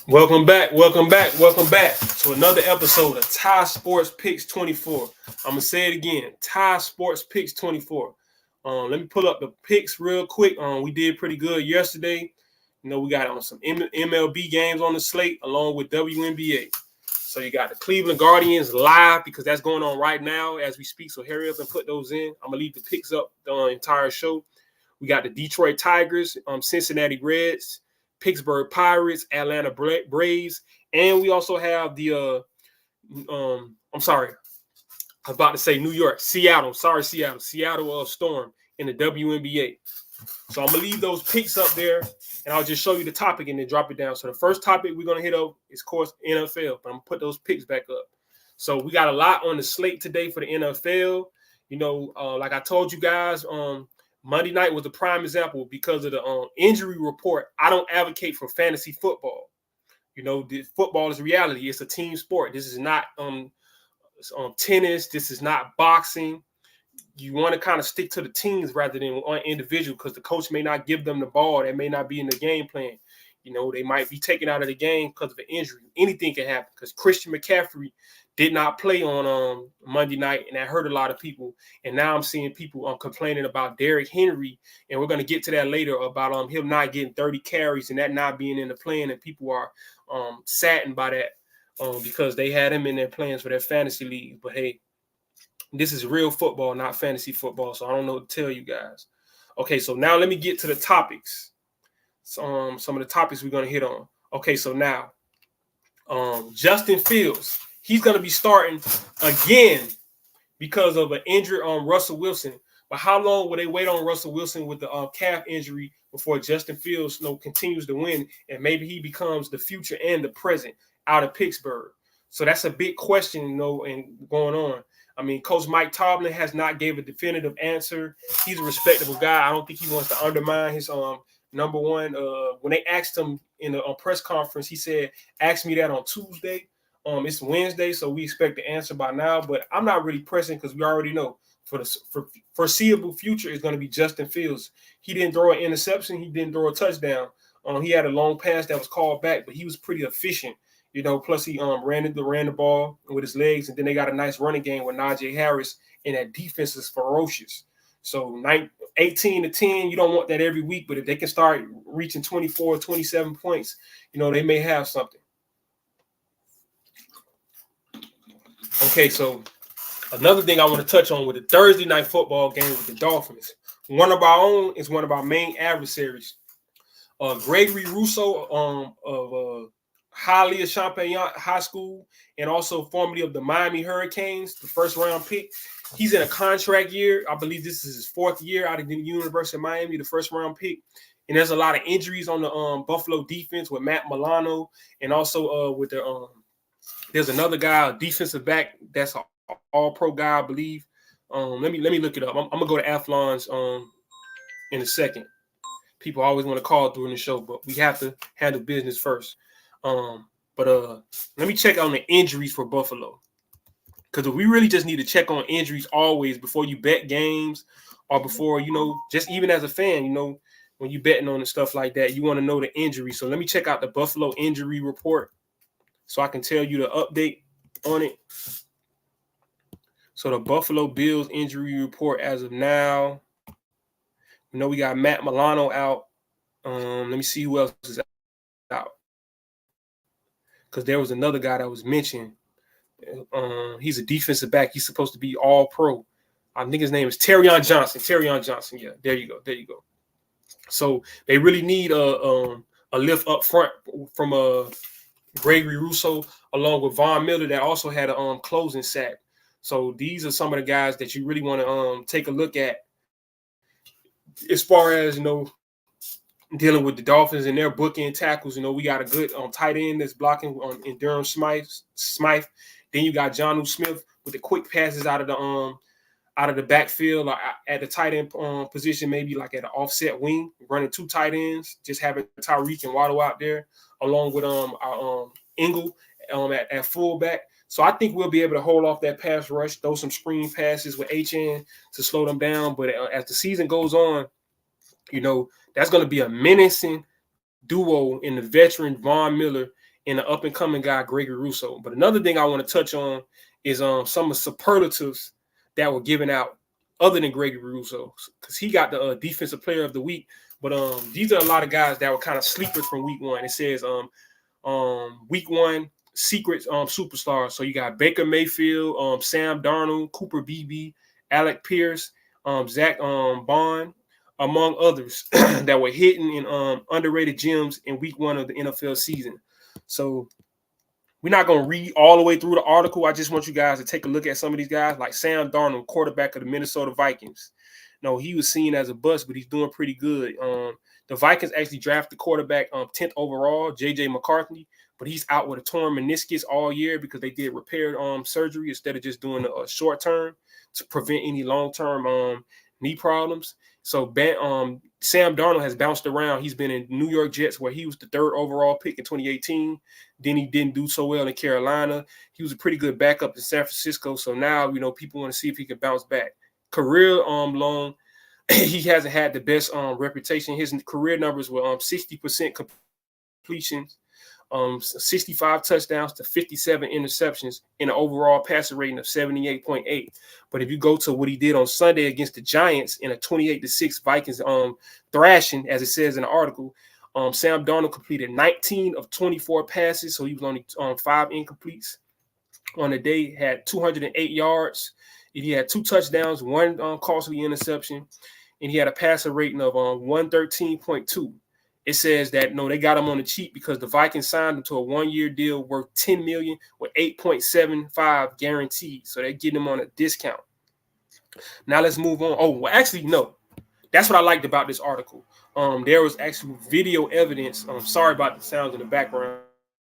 Welcome back to another episode of Ty Sports Picks 24. I'm gonna say it again, Ty Sports Picks 24. Let me pull up the picks real quick. We did pretty good yesterday. We got some MLB games on the slate along with WNBA. So you got the Cleveland Guardians live because that's going on right now as we speak. So hurry up and put those in. I'm gonna leave the picks up the entire show. We got the Detroit Tigers, Cincinnati Reds, Pittsburgh Pirates, Atlanta Braves, and we also have the I'm sorry, I was about to say New York, Seattle. Sorry, Seattle Storm in the WNBA. So I'm gonna leave those picks up there, and I'll just show you the topic and then drop it down. So the first topic we're gonna hit up is, of course, NFL, but I'm gonna put those picks back up. So we got a lot on the slate today for the NFL. Like I told you guys, Monday night was a prime example because of the injury report. I don't advocate for fantasy football. Football is reality. It's a team sport. This is not tennis. This is not boxing. You want to kind of stick to the teams rather than on individual because the coach may not give them the ball. That may not be in the game plan. They might be taken out of the game because of an injury. Anything can happen because Christian McCaffrey did not play on Monday night, and that hurt a lot of people. And now I'm seeing people complaining about Derrick Henry, and we're going to get to that later about him not getting 30 carries and that not being in the plan, and people are saddened by that because they had him in their plans for their fantasy league. But, hey, this is real football, not fantasy football, so I don't know what to tell you guys. Okay, so now let me get to the topics. Some of the topics we're going to hit on. Okay, so now Justin Fields. He's going to be starting again because of an injury on Russell Wilson. But how long will they wait on Russell Wilson with the calf injury before Justin Fields continues to win and maybe he becomes the future and the present out of Pittsburgh? So that's a big question, and going on. I mean, Coach Mike Tomlin has not gave a definitive answer. He's a respectable guy. I don't think he wants to undermine his number one. When they asked him in the press conference, he said, "Ask me that on Tuesday." It's Wednesday, so we expect the answer by now. But I'm not really pressing because we already know for the foreseeable future is going to be Justin Fields. He didn't throw an interception. He didn't throw a touchdown. He had a long pass that was called back, but he was pretty efficient. Plus he ran the ball with his legs, and then they got a nice running game with Najee Harris, and that defense is ferocious. So 18-10, you don't want that every week, but if they can start reaching 24, 27 points, they may have something. Okay, so another thing I want to touch on with the Thursday night football game with the Dolphins. One of our own is one of our main adversaries. Gregory Rousseau of Hialeah Champaign High School and also formerly of the Miami Hurricanes, the first-round pick. He's in a contract year. I believe this is his fourth year out of the University of Miami, the first-round pick. And there's a lot of injuries on the Buffalo defense with Matt Milano and also with the there's another guy, a defensive back, that's an all-pro guy, I believe. Let me look it up. I'm gonna go to Athlon's in a second. People always want to call during the show, but we have to handle business first. But let me check on the injuries for Buffalo, because we really just need to check on injuries always before you bet games or before just even as a fan, when you betting on and stuff like that, you want to know the injury. So let me check out the Buffalo injury report, so I can tell you the update on it. So the Buffalo Bills injury report as of now, we got Matt Milano out. Let me see who else is out. Because there was another guy that was mentioned. He's a defensive back. He's supposed to be all pro. I think his name is Terrion Johnson. Yeah, there you go. So they really need a lift up front from Gregory Rousseau, along with Von Miller, that also had a closing sack. So these are some of the guys that you really want to take a look at as far as dealing with the Dolphins and their bookend tackles. We got a good tight end that's blocking in Durham Smythe. Then you got Jonnu Smith with the quick passes out of the backfield, like at the tight end position, maybe like at an offset wing, running two tight ends, just having Tyreek and Waddle out there, along with our Engel at fullback. So I think we'll be able to hold off that pass rush, throw some screen passes with HN to slow them down. But as the season goes on, that's going to be a menacing duo in the veteran Von Miller and the up-and-coming guy, Gregory Rousseau. But another thing I want to touch on is some of the superlatives that were given out other than Gregory Rousseau, because he got the Defensive Player of the Week. But these are a lot of guys that were kind of sleepers from week one. It says week one secret superstars. So you got Baker Mayfield, Sam Darnold, Cooper Beebe, Alec Pierce, Zach Bond, among others that were hidden in underrated gems in week one of the NFL season. So we're not going to read all the way through the article. I just want you guys to take a look at some of these guys, like Sam Darnold, quarterback of the Minnesota Vikings. No, he was seen as a bust, but he's doing pretty good. The Vikings actually drafted quarterback 10th overall, J.J. McCarthy, but he's out with a torn meniscus all year because they did repair surgery instead of just doing a short term to prevent any long-term knee problems. So Sam Darnold has bounced around. He's been in New York Jets, where he was the 3rd overall pick in 2018. Then he didn't do so well in Carolina. He was a pretty good backup in San Francisco. So now, people want to see if he can bounce back. Career long, he hasn't had the best reputation. His career numbers were 60% completions, 65 touchdowns to 57 interceptions, and an overall passer rating of 78.8. But if you go to what he did on Sunday against the Giants in a 28-6 Vikings thrashing, as it says in the article, Sam Darnold completed 19 of 24 passes, so he was only 5 incompletes on the day, had 208 yards. He had 2 touchdowns, 1 costly interception, and he had a passer rating of 113.2. It says that they got him on the cheap because the Vikings signed him to a 1-year deal worth $10 million with 8.75 guaranteed. So they're getting him on a discount. Now let's move on. Oh, well, actually, no. That's what I liked about this article. There was actually video evidence. Sorry about the sounds in the background.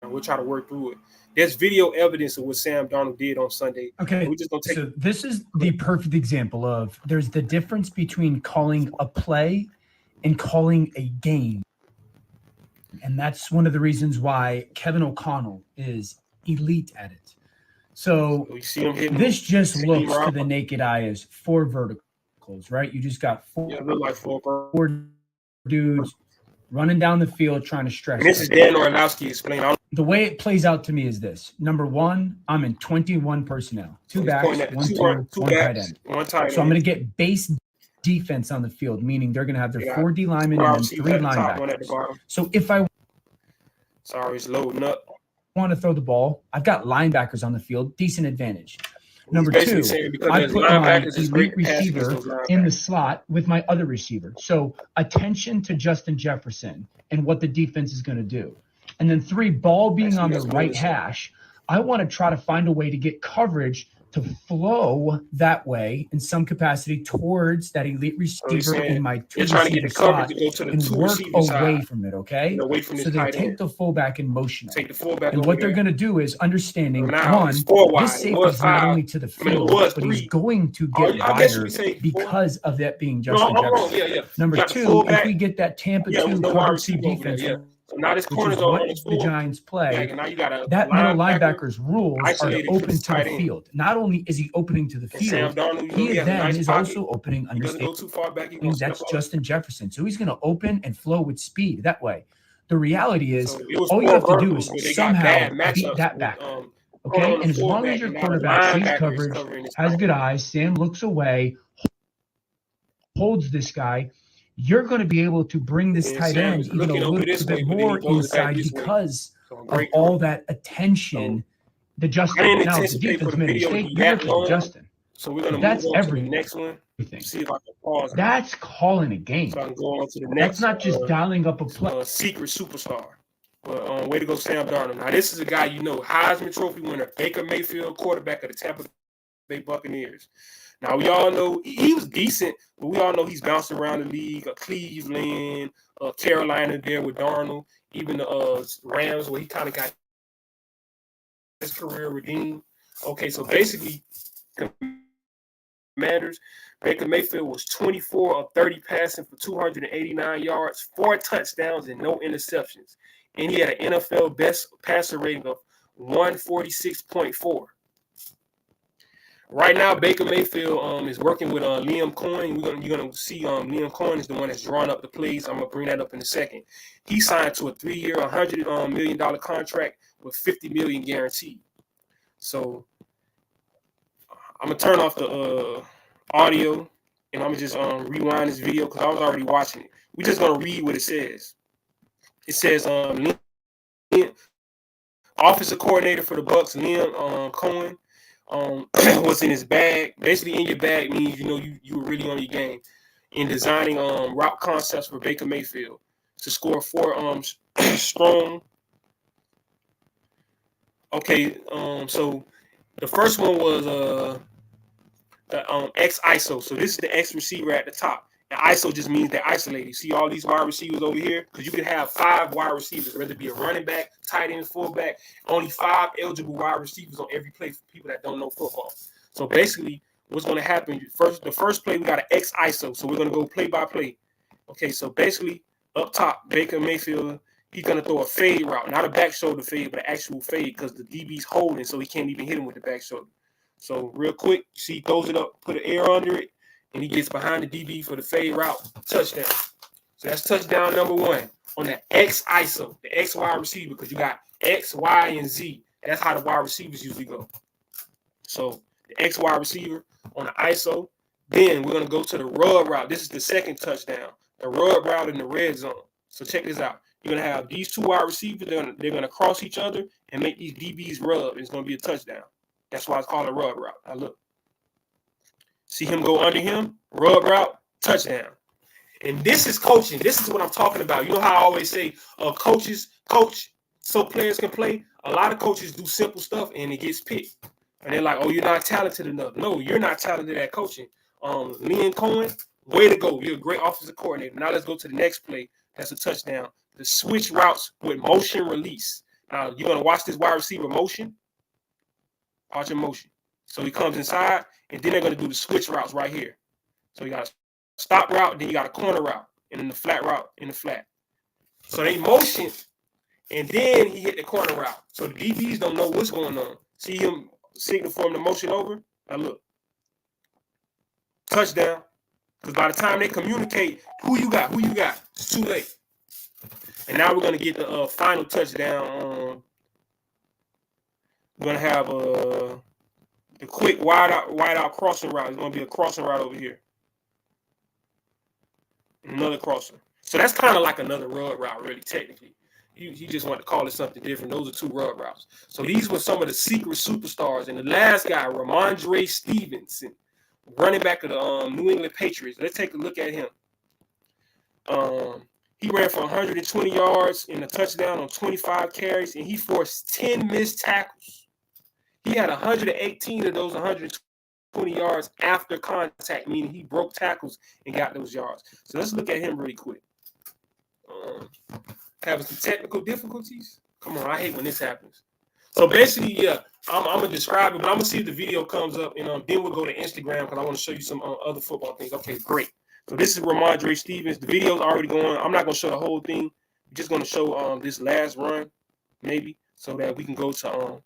We'll try to work through it. There's video evidence of what Sam Darnold did on Sunday. Okay, so this is the perfect example of there's the difference between calling a play and calling a game. And that's one of the reasons why Kevin O'Connell is elite at it. So this just looks to the naked eye as 4 verticals, right? You just got 4 dudes running down the field trying to stretch. And this is Dan Orlowski explaining. The way it plays out to me is this. Number 1, I'm in 21 personnel. 2 backs, 1 2, 1 tight end. So I'm going to get base defense on the field, meaning they're going to have their 4 D linemen and then 3 linebackers. So if I it's loading up. Want to throw the ball, I've got linebackers on the field, decent advantage. Number 2, I put my elite receiver in the slot with my other receiver. So attention to Justin Jefferson and what the defense is going to do. And then 3, ball being on the right hash, I want to try to find a way to get coverage to flow that way in some capacity towards that elite receiver in my 2 receiver slot and work away from it, okay? So they take the fullback in motion. And what they're going to do is understanding, 1, this safety is not only to the field, but he's going to get wider because of that being Justin Jefferson. Number 2, if we get that Tampa 2 cover 2 defense, so now this corner's what the Giants play, that middle linebacker's rules are open to the field. Not only is he opening to the field, he then is also opening understanding that's Justin Jefferson. So he's going to open and flow with speed that way. The reality is, all you have to do is somehow beat that back. Okay? And as long as your quarterback sees coverage, has good eyes, Sam looks away, holds this guy, you're going to be able to bring this tight end even a little bit more inside because of all that attention. The Justin, now the defense made a mistake, you look at Justin. So we're going to that's move on to the next one. See if I can pause. That's calling a game. So I can go on to the next. That's not just dialing up a play. Secret superstar. But way to go, Sam Darnold. Now this is a guy Heisman Trophy winner, Baker Mayfield, quarterback of the Tampa Bay Buccaneers. Now, we all know he was decent, but we all know he's bounced around the league. Cleveland, Carolina there with Darnold, even the Rams where he kind of got his career redeemed. Okay, so basically, Commanders, Baker Mayfield was 24 of 30 passing for 289 yards, 4 touchdowns, and no interceptions. And he had an NFL best passer rating of 146.4. Right now, Baker Mayfield is working with Liam Cohen. You're gonna see Liam Cohen is the one that's drawing up the plays. I'm gonna bring that up in a second. He signed to a 3-year, $100 million contract with $50 million guaranteed. So I'm gonna turn off the audio and I'm gonna just rewind this video because I was already watching it. We're just gonna read what it says. It says Liam, offensive coordinator for the Bucks, Liam Cohen. What's in his bag? Basically, in your bag means you were really on your game in designing route concepts for Baker Mayfield to score 4 strong. Okay, so the first one was the X ISO. So this is the X receiver at the top. And ISO just means they're isolated. You see all these wide receivers over here? Because you can have 5 wide receivers, whether it be a running back, tight end, fullback. Only 5 eligible wide receivers on every play for people that don't know football. So basically, what's going to happen, the first play, we got an X ISO. So we're going to go play by play. Okay, so basically, up top, Baker Mayfield, he's going to throw a fade route. Not a back shoulder fade, but an actual fade because the DB's holding, so he can't even hit him with the back shoulder. So real quick, see, he throws it up, put an air under it, and he gets behind the DB for the fade route, touchdown. So that's touchdown number 1 on the X ISO, the X wide receiver, because you got X, Y, and Z. That's how the wide receivers usually go. So the X wide receiver on the ISO. Then we're going to go to the rub route. This is the second touchdown, the rub route in the red zone. So check this out. You're going to have these 2 wide receivers. They're going to cross each other and make these DBs rub. It's going to be a touchdown. That's why it's called a rub route. Now look. See him go under him, rub route, touchdown. And this is coaching. This is what I'm talking about. You know how I always say, coaches coach so players can play? A lot of coaches do simple stuff and it gets picked. And they're like, oh, you're not talented enough. No, you're not talented at coaching. Liam Cohen, way to go. You're a great offensive coordinator. Now let's go to the next play. That's a touchdown. The switch routes with motion release. Now you're going to watch this wide receiver motion. Watch him motion. So he comes inside, and then they're going to do the switch routes right here. So you got a stop route, then you got a corner route, and then the flat route in the flat. So they motion, and then he hit the corner route. So the DBs don't know what's going on. See him signal for him to motion over? Now look. Touchdown. Because by the time they communicate, who you got? It's too late. And now we're going to get the final touchdown. We're going to have the quick wide out crossing route. It's going to be a crossing route over here. Another crosser. So that's kind of like another rub route, really, technically. You just want to call it something different. Those are 2 rub routes. So these were some of the secret superstars. And the last guy, Ramondre Stevenson, running back of the New England Patriots. Let's take a look at him. He ran for 120 yards in a touchdown on 25 carries, and he forced 10 missed tackles. He had 118 of those 120 yards after contact, meaning he broke tackles and got those yards. So let's look at him really quick. Having some technical difficulties? Come on, I hate when this happens. So basically, yeah, I'm going to describe it, but I'm going to see if the video comes up, and then we'll go to Instagram because I want to show you some other football things. Okay, great. So this is Ramondre Stevens. The video's already going. I'm not going to show the whole thing. I'm just going to show this last run, maybe, so that we can go to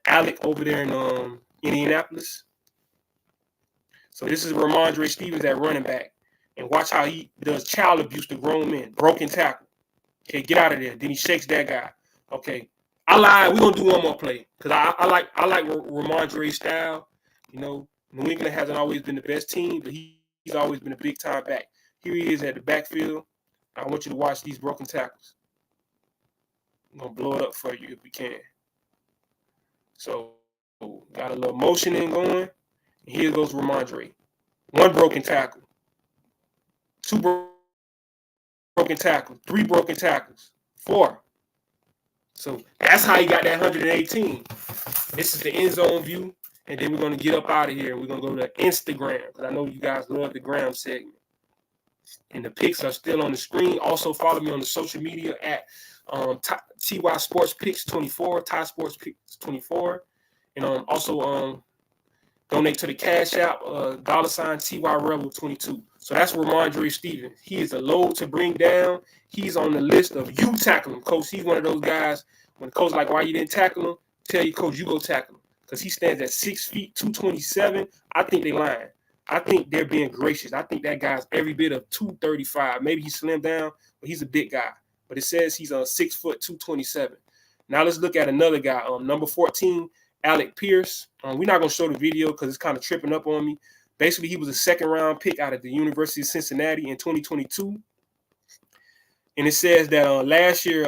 Alec over there in Indianapolis. So this is Ramondre Stevens at running back. And watch how he does child abuse to grown men. Broken tackle. Okay, get out of there. Then he shakes that guy. Okay. I lied. We're going to do one more play. Because I like Ramondre's style. You know, New England hasn't always been the best team, but he's always been a big time back. Here he is at the backfield. I want you to watch these broken tackles. I'm going to blow it up for you if we can. So, got a little motioning going. And here goes Ramondre. 1 broken tackle. 2 broken tackles. 3 broken tackles. 4. So, that's how he got that 118. This is the end zone view. And then we're going to get up out of here. We're going to go to Instagram. Because I know you guys love the gram segment. And the pics are still on the screen. Also, follow me on the social media at TY Sports Picks 24, Ty Sports Picks 24. And also donate to the Cash App, $TY Rebel 22. So that's Ramondre Stevens. He is a load to bring down. He's on the list of you tackle him, coach. He's one of those guys when the coach like, why you didn't tackle him? Tell you, coach, you go tackle him. because he stands at 6 feet 227. I think they lying. I think they're being gracious. I think that guy's every bit of 235. Maybe he slimmed down, but he's a big guy. But it says he's 6 foot 227. Now let's look at another guy. Number 14, Alec Pierce. We're not gonna show the video because it's kind of tripping up on me. Basically, he was a second-round pick out of the University of Cincinnati in 2022. And it says that last year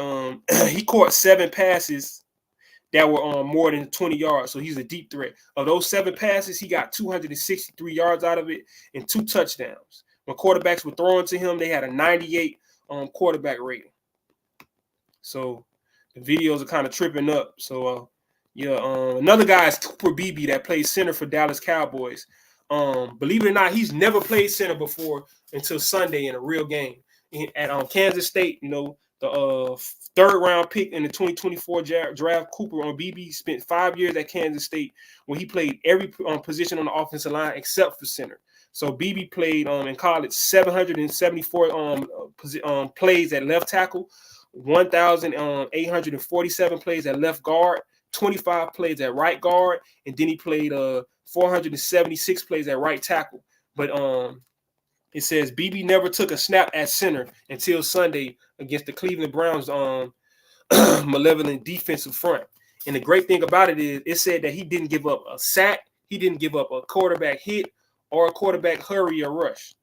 he caught 7 passes that were more than 20 yards. So he's a deep threat. Of those 7 passes, he got 263 yards out of it and 2 touchdowns. When quarterbacks were throwing to him, they had a 98 quarterback rating. So the videos are kind of tripping up. So another guy is Cooper Beebe that plays center for Dallas Cowboys. Believe it or not, he's never played center before until Sunday in a real game at Kansas State. The third-round pick in the 2024 draft, Cooper Beebe spent 5 years at Kansas State where he played every position on the offensive line except for center. So Beebe played in college 774 plays at left tackle, 1,847 plays at left guard, 25 plays at right guard, and then he played 476 plays at right tackle. But it says Beebe never took a snap at center until Sunday against the Cleveland Browns malevolent defensive front. And the great thing about it is it said that he didn't give up a sack, he didn't give up a quarterback hit or a quarterback hurry or rush.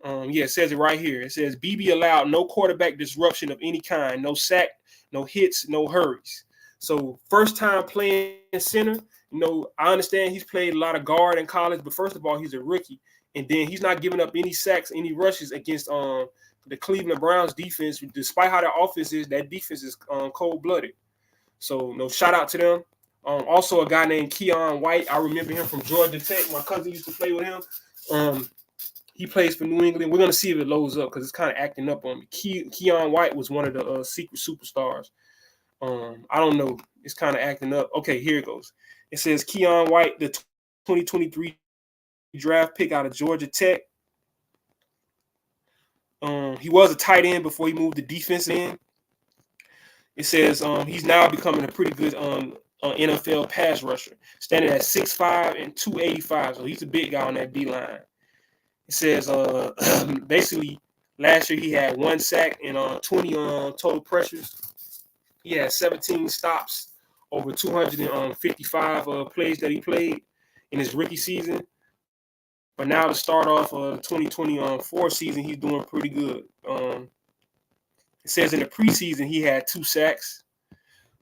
It says it right here. It says Beebe allowed no quarterback disruption of any kind, no sack, no hits, no hurries. So first time playing center, I understand he's played a lot of guard in college, but first of all, he's a rookie. And then he's not giving up any sacks, any rushes against the Cleveland Browns defense. Despite how their offense is, that defense is cold-blooded. So, shout out to them. Also, a guy named Keon White. I remember him from Georgia Tech. My cousin used to play with him. He plays for New England. We're going to see if it loads up because it's kind of acting up on me. Keon White was one of the secret superstars. I don't know. It's kind of acting up. Okay, here it goes. It says Keon White, the 2023 draft pick out of Georgia Tech. He was a tight end before he moved to defense end. It says he's now becoming a pretty good NFL pass rusher, standing at 6'5" and 285. So he's a big guy on that D-line. It says basically last year he had 1 sack and 20 total pressures. He had 17 stops over 255 plays that he played in his rookie season. But now to start off the 2024 season, he's doing pretty good. It says in the preseason he had 2 sacks.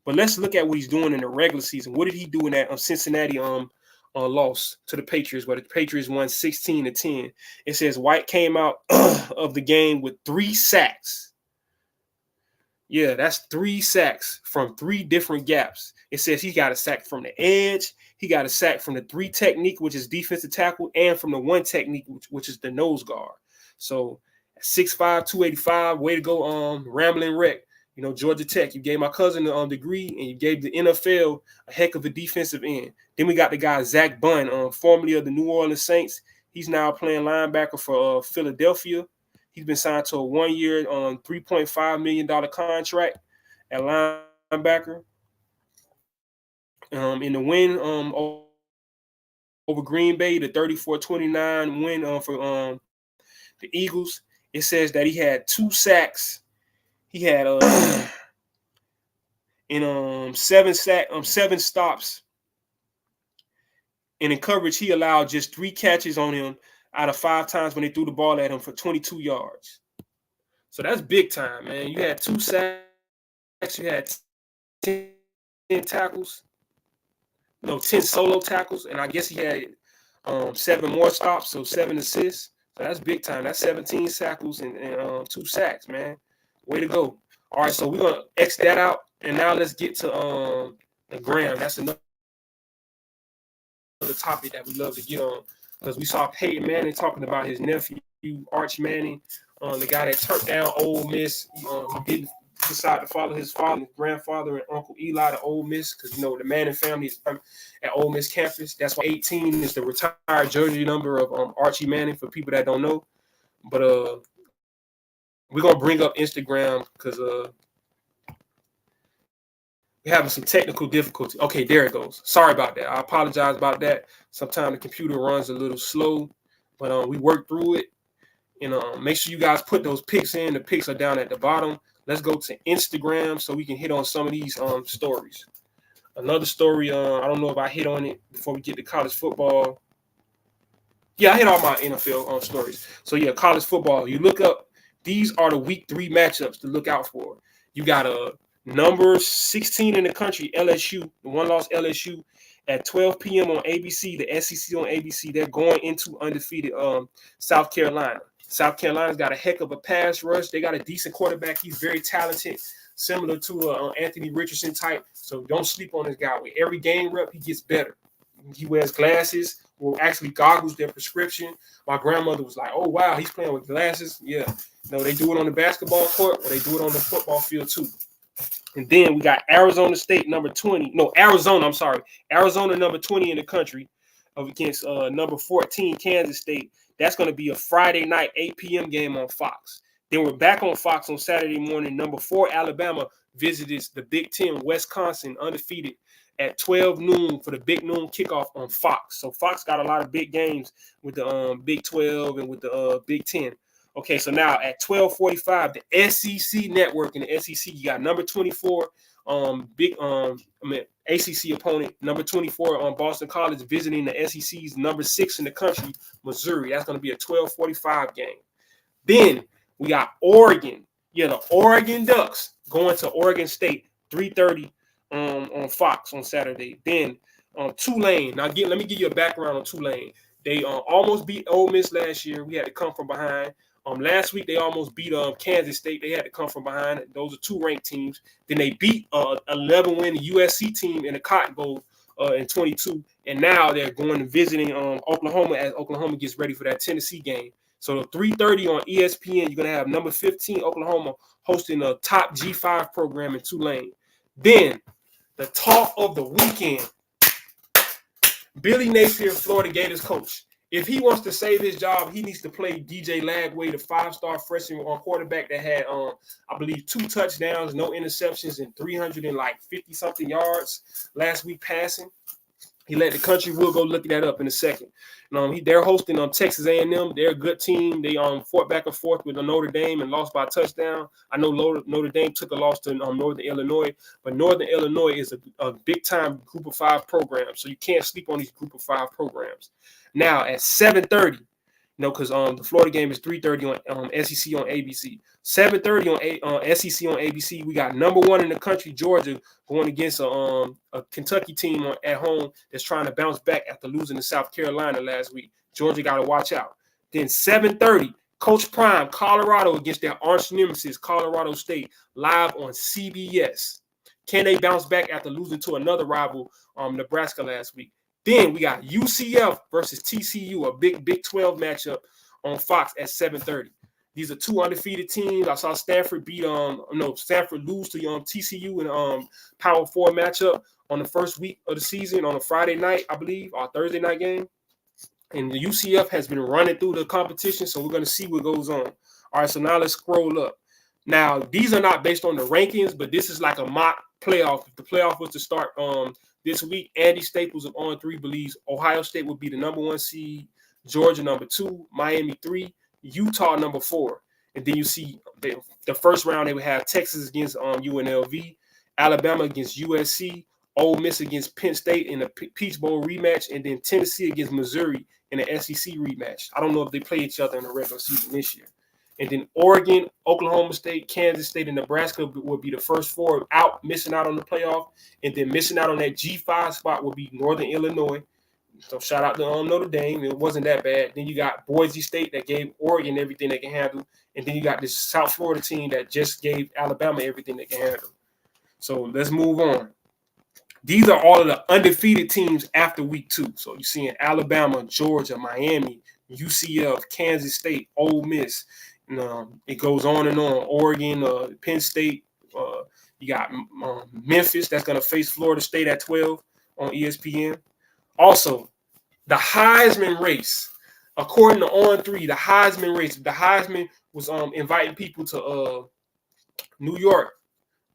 But let's look at what he's doing in the regular season. What did he do in that Cincinnati loss to the Patriots, where the Patriots won 16-10? It says White came out of the game with 3 sacks. Yeah, that's 3 sacks from 3 different gaps. It says he got a sack from the edge. He got a sack from the 3 technique, which is defensive tackle, and from the 1 technique, which is the nose guard. So 6'5", 285, way to go, Rambling Wreck. Georgia Tech, you gave my cousin the degree, and you gave the NFL a heck of a defensive end. Then we got the guy Zach Bunn, formerly of the New Orleans Saints. He's now playing linebacker for Philadelphia. He's been signed to a 1-year, $3.5 million contract at linebacker. In the win over Green Bay, the 34-29 win for the Eagles, it says that he had 2 sacks. He had 7 stops. And in coverage, he allowed just 3 catches on him out of 5 times when they threw the ball at him for 22 yards. So that's big time, man. You had 2 sacks. You had 10 tackles. 10 solo tackles. And I guess he had 7 more stops, so 7 assists. So that's big time. That's 17 tackles and 2 sacks, man. Way to go. All right, so we're going to X that out. And now let's get to the Graham. That's another topic that we love to get on. Because we saw Peyton Manning talking about his nephew, Arch Manning, the guy that turned down Ole Miss. He didn't decide to follow his father, his grandfather, and Uncle Eli to Ole Miss because, the Manning family is at Ole Miss campus. That's why 18 is the retired jersey number of Archie Manning for people that don't know. But we're going to bring up Instagram because We're having some technical difficulty. Okay, there it goes. Sorry about that. I apologize about that. Sometimes the computer runs a little slow, but we worked through it. And make sure you guys put those pics in. The pics are down at the bottom. Let's go to Instagram so we can hit on some of these stories. Another story, I don't know if I hit on it before we get to college football. Yeah, I hit all my NFL stories. So, yeah, college football. You look up, these are the week 3 matchups to look out for. You got number 16 in the country, LSU, the one-loss LSU, at 12 p.m. on ABC, the SEC on ABC. They're going into undefeated South Carolina. South Carolina's got a heck of a pass rush. They got a decent quarterback. He's very talented, similar to Anthony Richardson type. So don't sleep on this guy. With every game rep, he gets better. He wears glasses, or actually goggles, their prescription. My grandmother was like, oh, wow, he's playing with glasses. Yeah. No, they do it on the basketball court, or they do it on the football field too. And then we got Arizona State, number 20. No, Arizona, I'm sorry. Arizona, number 20 in the country, against number 14, Kansas State. That's going to be a Friday night, 8 p.m. game on Fox. Then we're back on Fox on Saturday morning. Number 4, Alabama, visits the Big Ten, Wisconsin, undefeated, at 12 noon for the Big Noon kickoff on Fox. So Fox got a lot of big games with the Big 12 and with the Big 10. Okay, so now at 12:45, the SEC network and the SEC, you got number 24, ACC opponent, number 24 on Boston College, visiting the SEC's number 6 in the country, Missouri. That's going to be a 12:45 game. Then we got Oregon. Yeah, the Oregon Ducks going to Oregon State, 3:30 on Fox on Saturday. Then Tulane. Now, let me give you a background on Tulane. They almost beat Ole Miss last year. We had to come from behind. Last week, they almost beat Kansas State. They had to come from behind. Those are 2 ranked teams. Then they beat 11-win USC team in the Cotton Bowl in 22. And now they're going and visiting Oklahoma as Oklahoma gets ready for that Tennessee game. So 3:30 on ESPN, you're going to have number 15, Oklahoma, hosting a top G5 program in Tulane. Then the talk of the weekend, Billy Napier, Florida Gators coach. If he wants to save his job, he needs to play DJ Lagway, the 5-star freshman quarterback that had, I believe, 2 touchdowns, no interceptions, and 350-something yards last week passing. He led the country. We'll go look that up in a second. They're hosting Texas A&M. They're a good team. They fought back and forth with Notre Dame and lost by a touchdown. I know Notre Dame took a loss to Northern Illinois, but Northern Illinois is a big-time Group of 5 program, so you can't sleep on these Group of 5 programs. Now at 7:30, because the Florida game is 3:30 on SEC on ABC. 7:30 on SEC on ABC. We got number 1 in the country, Georgia, going against a Kentucky team at home that's trying to bounce back after losing to South Carolina last week. Georgia got to watch out. Then 7:30, Coach Prime, Colorado against their arch nemesis, Colorado State, live on CBS. Can they bounce back after losing to another rival, Nebraska, last week? Then we got UCF versus TCU, a big 12 matchup on Fox at 7:30. These are 2 undefeated teams. I saw Stanford Stanford lose to TCU in Power 4 matchup on the first week of the season on a Friday night, I believe, or Thursday night game. And the UCF has been running through the competition, so we're going to see what goes on. All right, so now let's scroll up. Now, these are not based on the rankings, but this is like a mock playoff. If the playoff was to start this week, Andy Staples of On 3 believes Ohio State would be the number 1 seed, Georgia number 2, Miami 3, Utah number 4. And then you see the first round, they would have Texas against UNLV, Alabama against USC, Ole Miss against Penn State in the Peach Bowl rematch, and then Tennessee against Missouri in the SEC rematch. I don't know if they play each other in the regular season this year. And then Oregon, Oklahoma State, Kansas State, and Nebraska will be the first 4 out, missing out on the playoff. And then missing out on that G5 spot will be Northern Illinois. So shout out to Notre Dame. It wasn't that bad. Then you got Boise State that gave Oregon everything they can handle. And then you got this South Florida team that just gave Alabama everything they can handle. So let's move on. These are all of the undefeated teams after week 2. So you're seeing Alabama, Georgia, Miami, UCF, Kansas State, Ole Miss. It goes on and on. Oregon, Penn State. You got Memphis that's going to face Florida State at 12 on ESPN. Also, the Heisman race. According to On 3, the Heisman race. The Heisman was inviting people to New York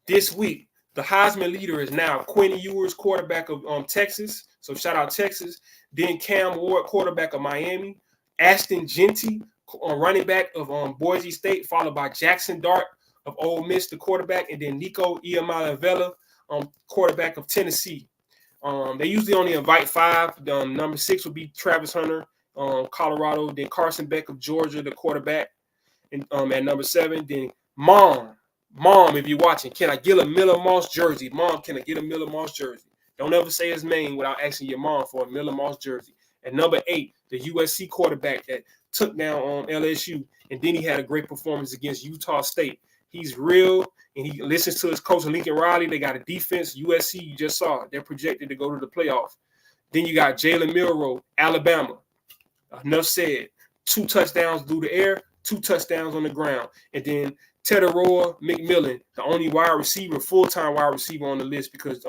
this week. The Heisman leader is now Quentin Ewers, quarterback of Texas. So shout out Texas. Then Cam Ward, quarterback of Miami. Ashton Genty, running back of Boise State, followed by Jackson Dart of Ole Miss, the quarterback, and then Nico Iamaleava, quarterback of Tennessee. They usually only invite 5. Number 6 would be Travis Hunter, Colorado. Then Carson Beck of Georgia, the quarterback, and at number 7. Then Mom, if you're watching, can I get a Miller Moss jersey? Mom, can I get a Miller Moss jersey? Don't ever say his name without asking your mom for a Miller Moss jersey. At number 8, the USC quarterback that took down LSU, and then he had a great performance against Utah State. He's real, and he listens to his coach, Lincoln Riley. They got a defense. USC, you just saw it. They're projected to go to the playoffs. Then you got Jalen Milroe, Alabama. Enough said. 2 touchdowns through the air, 2 touchdowns on the ground. And then Teteroa McMillan, the only wide receiver, full-time wide receiver on the list, because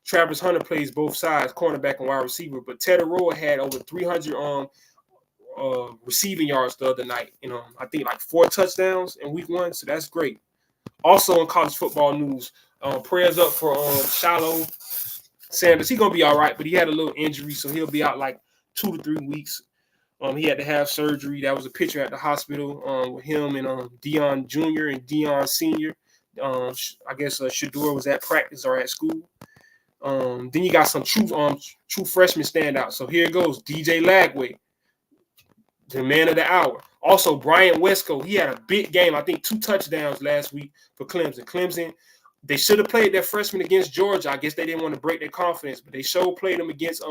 Travis Hunter plays both sides, cornerback and wide receiver. But Teteroa had over 300 receiving yards the other night. I think like 4 touchdowns in week 1, so that's great. Also in college football news, prayers up for Shiloh Sanders. He's going to be all right, but he had a little injury, so he'll be out like 2 to 3 weeks. He had to have surgery. That was a picture at the hospital with him and Dion Jr. and Dion Sr. I guess Shador was at practice or at school. Then you got some true freshman standouts. So here it goes. DJ Lagway, the man of the hour. Also, Brian Wesco, he had a big game. I think 2 touchdowns last week for Clemson. Clemson, they should have played their freshman against Georgia. I guess they didn't want to break their confidence, but they played them against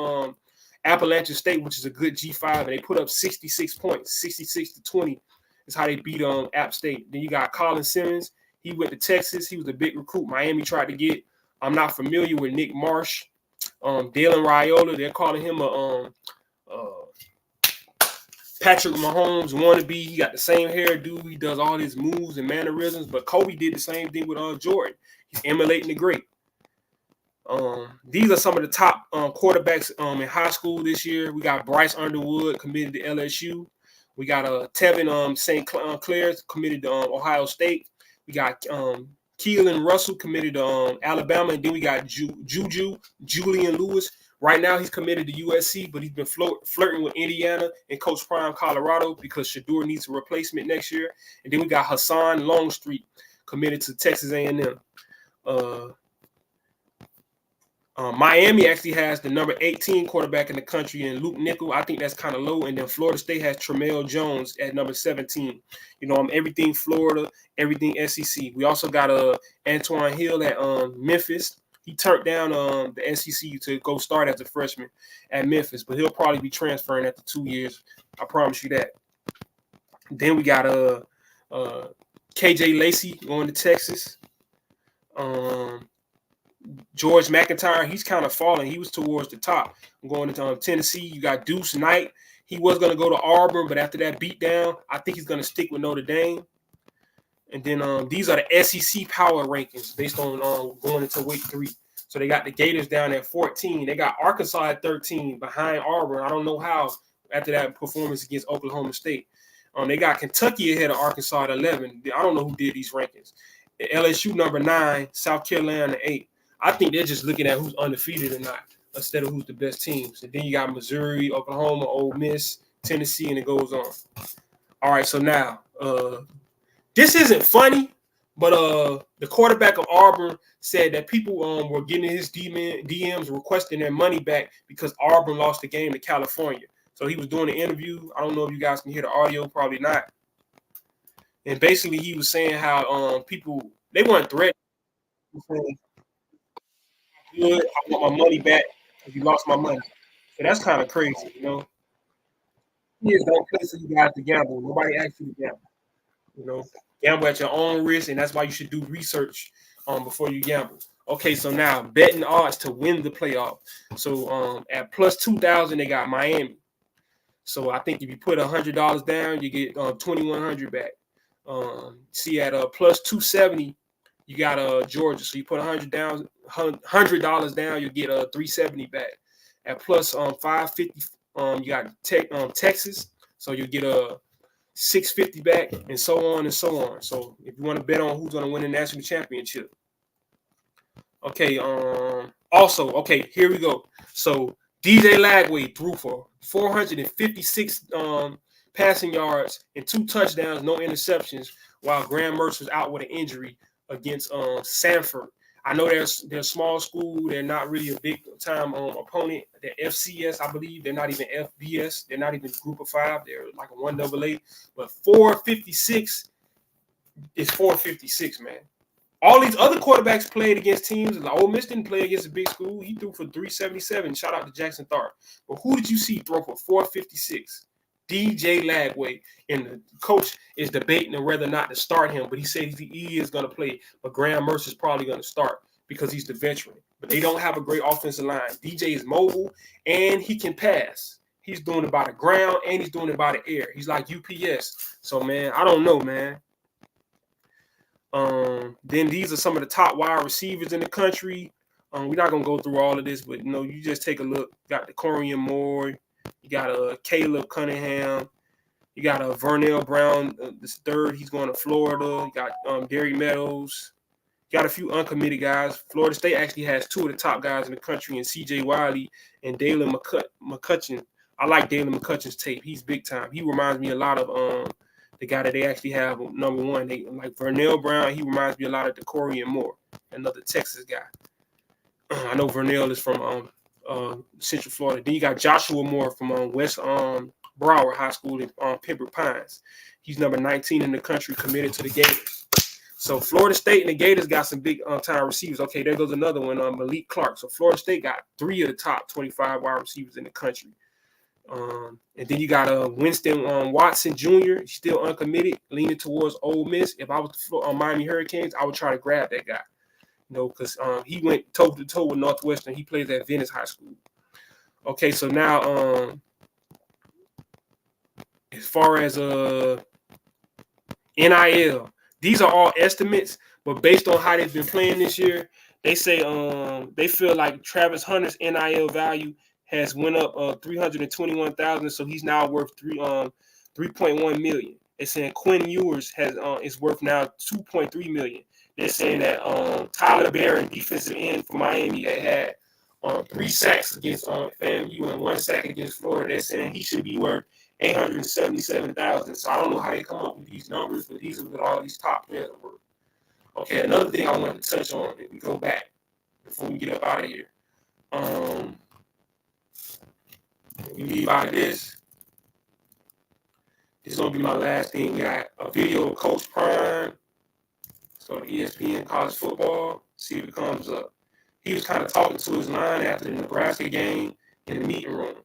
Appalachian State, which is a good G5, and they put up 66 points, 66-20 is how they beat App State. Then you got Colin Simmons. He went to Texas. He was a big recruit Miami tried to get. I'm not familiar with Nick Marsh. Dalen Raiola, they're calling him a Patrick Mahomes wannabe. He got the same hairdo. He does all his moves and mannerisms, but Kobe did the same thing with Jordan. He's emulating the great. These are some of the top quarterbacks in high school this year. We got Bryce Underwood committed to LSU. We got Tevin St. Clair's committed to Ohio State. We got Keelan Russell committed to Alabama, and then we got Julian Lewis. Right now, he's committed to USC, but he's been flirting with Indiana and Coach Prime, Colorado, because Shador needs a replacement next year. And then we got Hassan Longstreet committed to Texas A&M. Miami actually has the number 18 quarterback in the country in Luke Nickel. I think that's kind of low. And then Florida State has Tramel Jones at number 17. Everything Florida, everything SEC. We also got Antoine Hill at Memphis. He turned down the SEC to go start as a freshman at Memphis, but he'll probably be transferring after 2 years. I promise you that. Then we got KJ Lacey going to Texas. George McIntyre, he's kind of falling. He was towards the top. Going to Tennessee, you got Deuce Knight. He was going to go to Auburn, but after that beatdown, I think he's going to stick with Notre Dame. And then these are the SEC power rankings based on going into week 3. So they got the Gators down at 14. They got Arkansas at 13 behind Auburn. I don't know how after that performance against Oklahoma State. They got Kentucky ahead of Arkansas at 11. I don't know who did these rankings. LSU number 9, South Carolina 8. I think they're just looking at who's undefeated or not instead of who's the best teams. And then you got Missouri, Oklahoma, Ole Miss, Tennessee, and it goes on. All right, so now this isn't funny, but the quarterback of Auburn said that people were getting his DMs requesting their money back because Auburn lost the game to California. So he was doing an interview. I don't know if you guys can hear the audio, probably not. And basically he was saying how people, they weren't threatening. Good, I want my money back if you lost my money. So that's kind of crazy, Kids don't play for you guys to gamble. Nobody asks you to gamble. Gamble at your own risk, and that's why you should do research before you gamble. Okay, so now betting odds to win the playoff. So at plus 2,000, they got Miami. So I think if you put $100 down, you get $2,100 back. See at plus 270. You got Georgia, so you put $100 down, you get $370 back. At plus 550, you got Texas, so you get $650 back, and so on and so on. So if you want to bet on who's going to win the national championship, Okay. Also, okay, here we go. So DJ Lagway threw for 456 passing yards and 2 touchdowns, no interceptions, while Graham Mertz was out with an injury against Sanford. I know they're a small school. They're not really a big time opponent. They're FCS, I believe. They're not even FBS. They're not even Group of 5. They're like a 1AA. But 456 is 456, man. All these other quarterbacks played against teams. Like Ole Miss didn't play against a big school. He threw for 377. Shout out to Jackson Tharp. But who did you see throw for 456? DJ Lagway. And the coach is debating whether or not to start him. But he said he is going to play. But Graham Mertz is probably going to start because he's the veteran. But they don't have a great offensive line. DJ is mobile and he can pass. He's doing it by the ground and he's doing it by the air. He's like UPS. So, man, I don't know, man. Then these are some of the top wide receivers in the country. We're not gonna go through all of this, but you just take a look. You got the Corian Moore, you got Caleb Cunningham, you got Vernell Brown, this third. He's going to Florida. You got Derry Meadows. You got a few uncommitted guys. Florida State actually has 2 of the top guys in the country, and C.J. Wiley and Dalen McCutcheon. I like Dalen McCutcheon's tape. He's big time. He reminds me a lot of the guy that they actually have number 1. They like Vernell Brown. He reminds me a lot of Corian Moore, another Texas guy. I know Vernell is from Central Florida. Then you got Joshua Moore from West Broward High School in Pembroke Pines. He's number 19 in the country, committed to the Gators. So Florida State and the Gators got some big time receivers. Okay, there goes another one, Malik Clark. So Florida State got 3 of the top 25 wide receivers in the country. And then you got Winston Watson Jr. He's still uncommitted, leaning towards Ole Miss. If I was on Miami Hurricanes, I would try to grab that guy. Because he went toe-to-toe with Northwestern. He plays at Venice High School. Okay, so now as far as NIL, these are all estimates, but based on how they've been playing this year, they say they feel like Travis Hunter's NIL value has went up 321,000, so he's now worth 3.1 million. They're saying Quinn Ewers is worth now 2.3 million. They're saying that Tyler Barron, defensive end for Miami, that had 3 sacks against FAMU and 1 sack against Florida. They're saying he should be worth 877,000. So I don't know how they come up with these numbers, but these are what all these top players are worth. Okay, another thing I wanted to touch on if we go back before we get up out of here. We leave out of this. This is gonna be my last thing. We got a video of Coach Prime. So ESPN college football. See if it comes up. He was kind of talking to his line after the Nebraska game in the meeting room.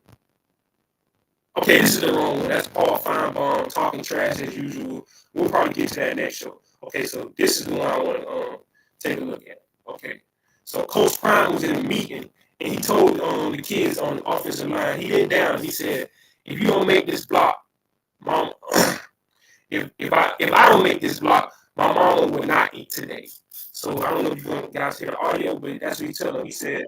Okay, this is the wrong one. That's Paul Feinbaum talking trash as usual. We'll probably get to that next show. Okay, so this is the one I want to take a look at. Okay, so Coach Prime was in a meeting and he told the kids on the offensive line, he didn't down. He said, "If you don't make this block, mom, if I don't make this block, my mama will not eat today." So I don't know if you guys hear the audio, but that's what he told him. He said,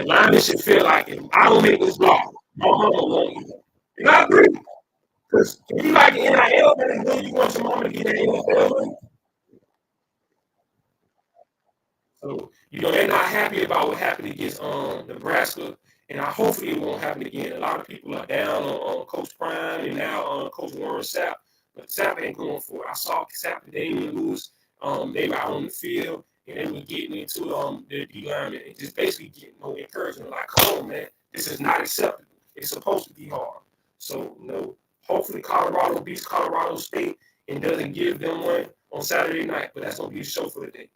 linemen should feel like if I don't make this block, my mama won't eat. And I agree. Because if you like the NIL, then you want your mama to get that NFL. So, they're not happy about what happened against Nebraska. And hopefully it won't happen again. A lot of people are down on Coach Prime and now on Coach Warren Sapp. But Sapp ain't going for it. I saw Sapp and Damian Lewis. They were out on the field and they were getting into their D-lineman and just basically getting no encouragement. Like, come on, man. This is not acceptable. It's supposed to be hard. So, hopefully Colorado beats Colorado State and doesn't give them one on Saturday night. But that's going to be the show for the day.